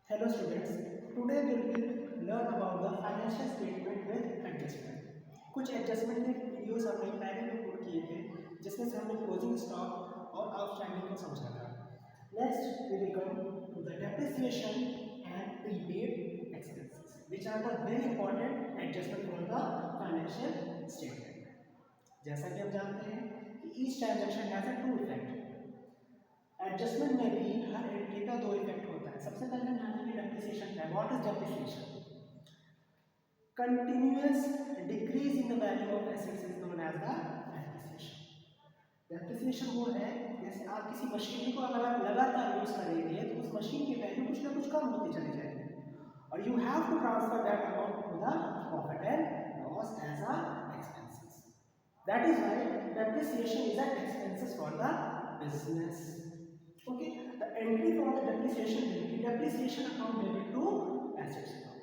Hello students, today we will learn about the financial statement with adjustment. कुछ adjustment के videos हमने पहले भी अपलोड किए थे जिसमें से हमने क्लोजिंग स्टॉक और आउटस्टैंडिंग को समझा था. Next we will come to the depreciation and prepaid expenses which are the very important adjustment for the financial statement. जैसा कि हम जानते हैं कि each transaction has a two effect. Adjustment में भी हर एंट्री का दो इफेक्ट होता है. सबसे पहले हम जानेंगे डेप्रिसिएशन का. What is depreciation? Continuous decrease in the value of assets is known as the depreciation. Depreciation वो है जैसे आप किसी मशीन को अगर आप लगातार यूज करेंगे तो उस मशीन की वैल्यू कुछ ना कुछ कम होती चली जाएगी और you have to transfer that amount to the profit and loss as a expenses. That is why depreciation is an expenses for the business. Okay, the entry for the depreciation will be depreciation account debit to assets account.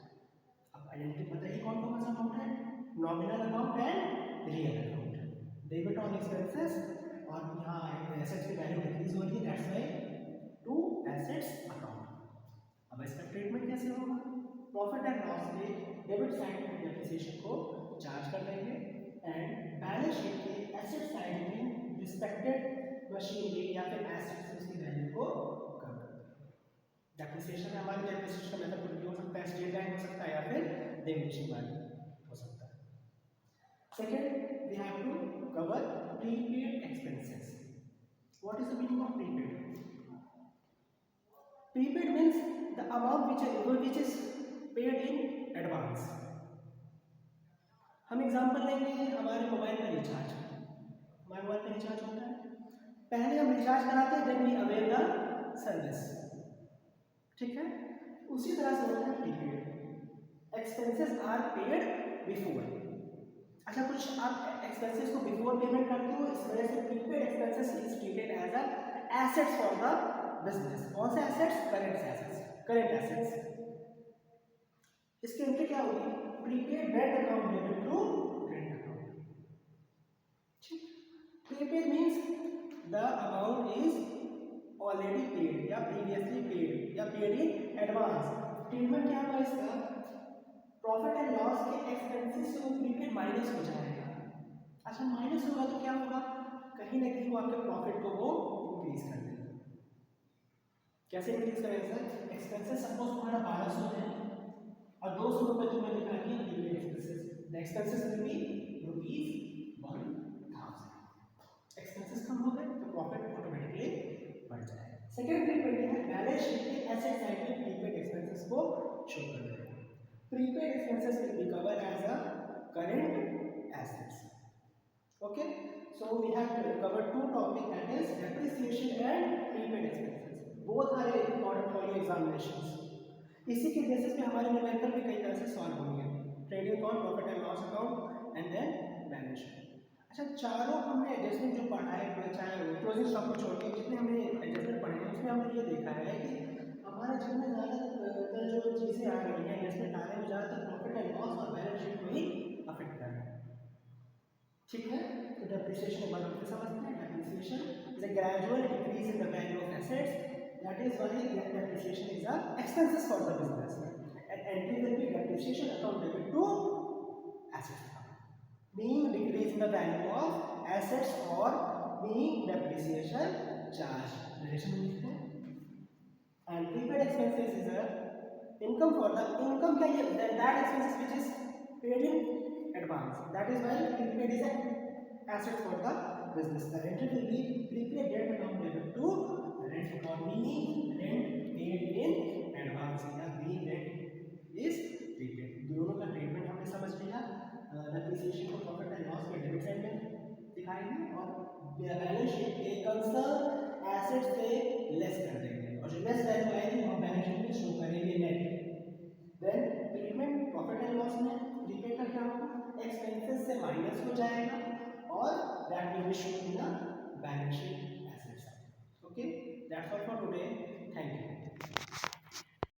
अब identity पता ही कौन कौन सा account है? Nominal account and real account. Debit on expenses और यहाँ assets की वैल्यू डिक्रीज हो रही है, that's why to assets account. अब इसका ट्रीटमेंट कैसे होगा? प्रॉफिट एंड लॉस के डेबिट साइड में डेप्रिसिएशन को चार्ज कर देंगे एंड बैलेंस शीट के एसेट साइड में रिस्पेक्टेड मशीनरी या फिर एसेट्स उसकी वैल्यू को कम कर देंगे. डेप्रिसिएशन में हमारे डेप्रिसिएशन का मेथड कुछ भी हो सकता है, स्ट्रेट लाइन हो सकता है या फिर डिमिनिशिंग वैल्यू हो सकता है. Second, we have to cover prepaid expenses. What is the meaning of prepaid? Prepaid means the amount which is paid in advance. हम एग्जांपल लेंगे हमारे मोबाइल का रिचार्ज. हमारे मोबाइल का रिचार्ज होता है, पहले हम रिचार्ज कराते हैं, then we avail the service. ठीक है, उसी तरह से होता है prepaid. Expenses are paid before. अच्छा, कुछ आप एक्सपेंसेस को बिफोर पेमेंट करते हो, इस वजह से prepaid expenses is treated as a assets for the business. कौन से एसेट्स? Current assets. इसके एंट्री क्या होगी? Prepaid rent account debit to rent account. ठीक, prepaid means the amount is already paid या previously paid या paid in advance. ट्रीटमेंट क्या होगा इसका? प्रॉफिट एंड लॉस के एक्सपेंसेस से वो प्रीपेड माइनस हो जाएगा. अच्छा, माइनस होगा तो क्या होगा? कहीं ना कहीं वो आपके प्रॉफिट को वो इंक्रीज कर देगा. कैसे इंक्रीज करेगा सर? एक्सपेंसेस सपोज तुम्हारा 1200 है और 200 रुपये तुम्हें दिखा दिए prepaid expenses. The expenses will be ₹1000. Expenses कम हो गए तो प्रॉफिट ऑटोमेटिकली बढ़ जाएगा. सेकंड ट्रीटमेंट है बैलेंस शीट के एसेट साइड में प्रीपेड एक्सपेंसेस को शो कर देगा. Prepaid expenses will be covered as a current assets. Okay, so we have covered two topic, that is depreciation and prepaid expenses. Both are important for your examinations. इसी के basis पे हमारे numerical भी कई तरह से सॉल्व होंगे. Trading account, profit and loss account and then balance sheet. अच्छा, चारों हमने एडजस्टमेंट जो पढ़ा है, चाहे क्लोजिंग स्टॉक को छोड़ के जितने हमने एडजस्टमेंट पढ़े हैं उसमें हमने ये देखा है कि हमारे जितने ज़्यादातर जो चीज़ें आ रही हैं एडजस्टमेंट आ रहे हैं, ज़्यादातर प्रॉफिट एंड लॉस और बैलेंस शीट को ही अफेक्ट कर रहे हैं. ठीक है, तो डेप्रिसिएशन के बारे में समझते हैं. Depreciation is a gradual decrease in the value of assets. That is why depreciation is a expenses for the business. And entry will be depreciation account debit to assets being decrease in the value of assets or being depreciation charge. Relation लिखते हैं. And prepaid expenses is a income for the income क्या ये that expenses which is paid in advance. That is why prepaid is an asset for the business. The rent will be prepaid rent account debit to rent account, meaning rent paid in advance या being rent is prepaid. दोनों का treatment हमने समझ लिया. Depreciation को profit and loss के debit side में दिखाएंगे और बैलेंस शीट के कंसर्न एसेट से लेस कर देंगे और जो लेस वैल्यू आएगी हम बैलेंस शीट में शो करेंगे net. Then treatment profit and loss में प्रीपेड का क्या होगा? एक्सपेंसेस से माइनस हो जाएगा और that will be shown in the balance sheet asset side. Okay, that's all for today.